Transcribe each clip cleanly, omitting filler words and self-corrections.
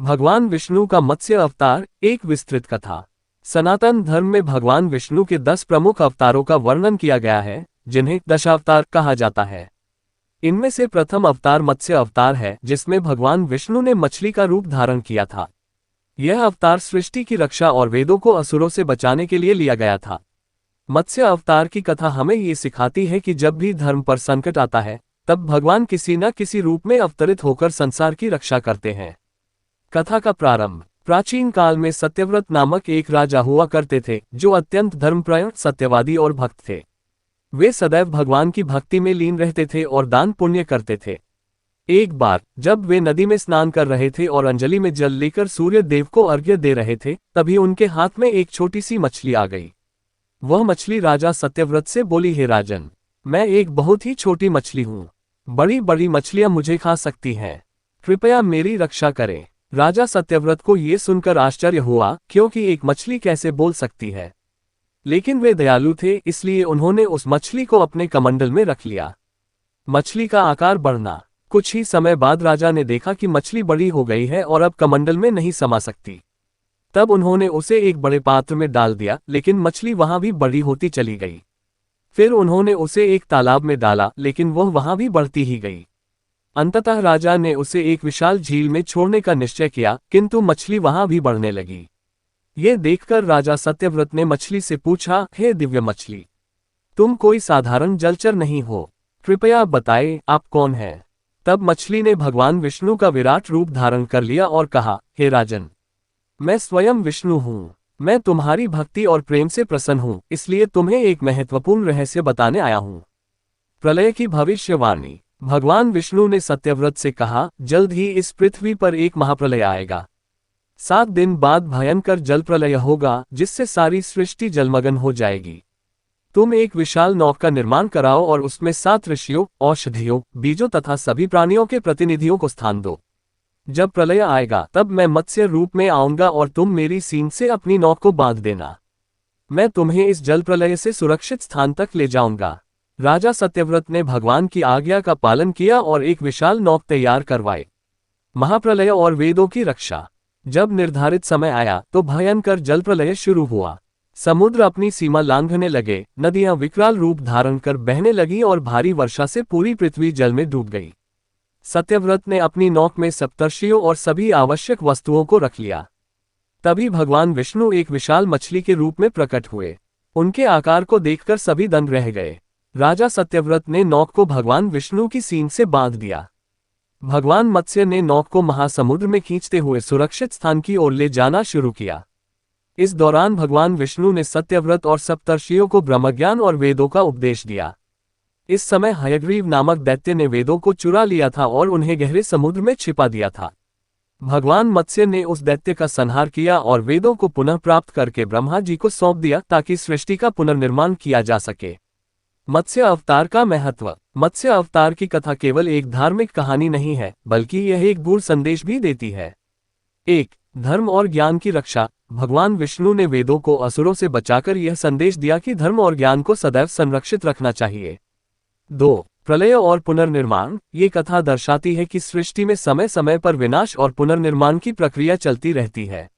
भगवान विष्णु का मत्स्य अवतार, एक विस्तृत कथा। सनातन धर्म में भगवान विष्णु के 10 प्रमुख अवतारों का वर्णन किया गया है, जिन्हें दशावतार कहा जाता है। इनमें से प्रथम अवतार मत्स्य अवतार है, जिसमें भगवान विष्णु ने मछली का रूप धारण किया था। यह अवतार सृष्टि की रक्षा और वेदों को असुरों से बचाने के लिए लिया गया था। मत्स्य अवतार की कथा हमें ये सिखाती है कि जब भी धर्म पर संकट आता है, तब भगवान किसी न किसी रूप में अवतरित होकर संसार की रक्षा करते हैं। कथा का प्रारंभ। प्राचीन काल में सत्यव्रत नामक एक राजा हुआ करते थे, जो अत्यंत धर्मपरायण, सत्यवादी और भक्त थे। वे सदैव भगवान की भक्ति में लीन रहते थे और दान पुण्य करते थे। एक बार जब वे नदी में स्नान कर रहे थे और अंजलि में जल लेकर सूर्य देव को अर्घ्य दे रहे थे, तभी उनके हाथ में एक छोटी सी मछली आ गई। वह मछली राजा सत्यव्रत से बोली, हे राजन, मैं एक बहुत ही छोटी मछली हूँ। बड़ी बड़ी मछलियां मुझे खा सकती हैं। कृपया मेरी रक्षा करें। राजा सत्यव्रत को ये सुनकर आश्चर्य हुआ, क्योंकि एक मछली कैसे बोल सकती है। लेकिन वे दयालु थे, इसलिए उन्होंने उस मछली को अपने कमंडल में रख लिया। मछली का आकार बढ़ना। कुछ ही समय बाद राजा ने देखा कि मछली बड़ी हो गई है और अब कमंडल में नहीं समा सकती। तब उन्होंने उसे एक बड़े पात्र में डाल दिया, लेकिन मछली वहां भी बड़ी होती चली गई। फिर उन्होंने उसे एक तालाब में डाला, लेकिन वह वहां भी बढ़ती ही गई। अंततः राजा ने उसे एक विशाल झील में छोड़ने का निश्चय किया, किंतु मछली वहां भी बढ़ने लगी। ये देखकर राजा सत्यव्रत ने मछली से पूछा, हे दिव्य मछली, तुम कोई साधारण जलचर नहीं हो, कृपया बताएं आप कौन हैं। तब मछली ने भगवान विष्णु का विराट रूप धारण कर लिया और कहा, हे राजन, मैं स्वयं विष्णु हूँ। मैं तुम्हारी भक्ति और प्रेम से प्रसन्न हूँ, इसलिए तुम्हें एक महत्वपूर्ण रहस्य बताने आया हूँ। प्रलय की भविष्यवाणी। भगवान विष्णु ने सत्यव्रत से कहा, जल्द ही इस पृथ्वी पर एक महाप्रलय आएगा। 7 दिन बाद भयंकर जल प्रलय होगा, जिससे सारी सृष्टि जलमग्न हो जाएगी। तुम एक विशाल नौका का निर्माण कराओ और उसमें 7 ऋषियों, औषधियों, बीजों तथा सभी प्राणियों के प्रतिनिधियों को स्थान दो। जब प्रलय आएगा, तब मैं मत्स्य रूप में आऊंगा और तुम मेरी सींग से अपनी नौक को बांध देना। मैं तुम्हें इस जल प्रलय से सुरक्षित स्थान तक ले जाऊंगा। राजा सत्यव्रत ने भगवान की आज्ञा का पालन किया और एक विशाल नौक तैयार करवाए। महाप्रलय और वेदों की रक्षा। जब निर्धारित समय आया तो भयंकर जल प्रलय शुरू हुआ। समुद्र अपनी सीमा लांघने लगे, नदियां विकराल रूप धारण कर बहने लगी और भारी वर्षा से पूरी पृथ्वी जल में डूब गई। सत्यव्रत ने अपनी नौक में सप्तर्षियों और सभी आवश्यक वस्तुओं को रख लिया। तभी भगवान विष्णु एक विशाल मछली के रूप में प्रकट हुए। उनके आकार को देखकर सभी दंग रह गए। राजा सत्यव्रत ने नौक को भगवान विष्णु की सींग से बांध दिया। भगवान मत्स्य ने नौक को महासमुद्र में खींचते हुए सुरक्षित स्थान की ओर ले जाना शुरू किया। इस दौरान भगवान विष्णु ने सत्यव्रत और सप्तर्षियों को ब्रह्मज्ञान और वेदों का उपदेश दिया। इस समय हयग्रीव नामक दैत्य ने वेदों को चुरा लिया था और उन्हें गहरे समुद्र में छिपा दिया था। भगवान मत्स्य ने उस दैत्य का संहार किया और वेदों को पुनः प्राप्त करके ब्रह्मा जी को सौंप दिया, ताकि सृष्टि का पुनर्निर्माण किया जा सके। मत्स्य अवतार का महत्व। मत्स्य अवतार की कथा केवल एक धार्मिक कहानी नहीं है, बल्कि यह एक गूढ़ संदेश भी देती है। 1. धर्म और ज्ञान की रक्षा। भगवान विष्णु ने वेदों को असुरों से बचाकर यह संदेश दिया कि धर्म और ज्ञान को सदैव संरक्षित रखना चाहिए। 2. प्रलय और पुनर्निर्माण। ये कथा दर्शाती है कि सृष्टि में समय समय पर विनाश और पुनर्निर्माण की प्रक्रिया चलती रहती है।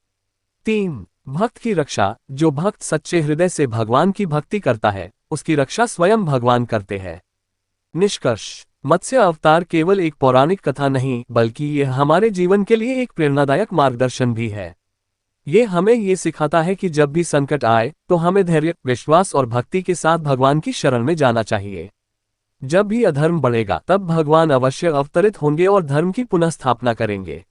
3. भक्त की रक्षा। जो भक्त सच्चे हृदय से भगवान की भक्ति करता है, उसकी रक्षा स्वयं भगवान करते हैं। निष्कर्ष। मत्स्य अवतार केवल एक पौराणिक कथा नहीं, बल्कि यह हमारे जीवन के लिए एक प्रेरणादायक मार्गदर्शन भी है। ये हमें ये सिखाता है कि जब भी संकट आए, तो हमें धैर्य, विश्वास और भक्ति के साथ भगवान की शरण में जाना चाहिए। जब भी अधर्म बढ़ेगा, तब भगवान अवश्य अवतरित होंगे और धर्म की पुनः स्थापना करेंगे।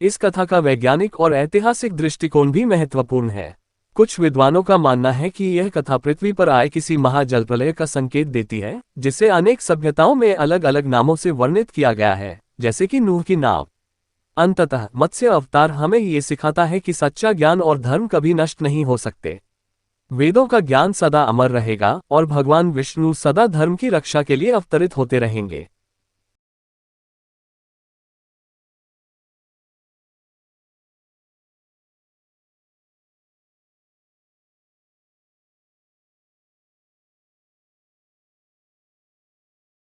इस कथा का वैज्ञानिक और ऐतिहासिक दृष्टिकोण भी महत्वपूर्ण है। कुछ विद्वानों का मानना है कि यह कथा पृथ्वी पर आए किसी महाजलप्रलय का संकेत देती है, जिसे अनेक सभ्यताओं में अलग अलग नामों से वर्णित किया गया है, जैसे कि नूह की नाव। अंततः मत्स्य अवतार हमें ये सिखाता है कि सच्चा ज्ञान और धर्म कभी नष्ट नहीं हो सकते। वेदों का ज्ञान सदा अमर रहेगा और भगवान विष्णु सदा धर्म की रक्षा के लिए अवतरित होते रहेंगे।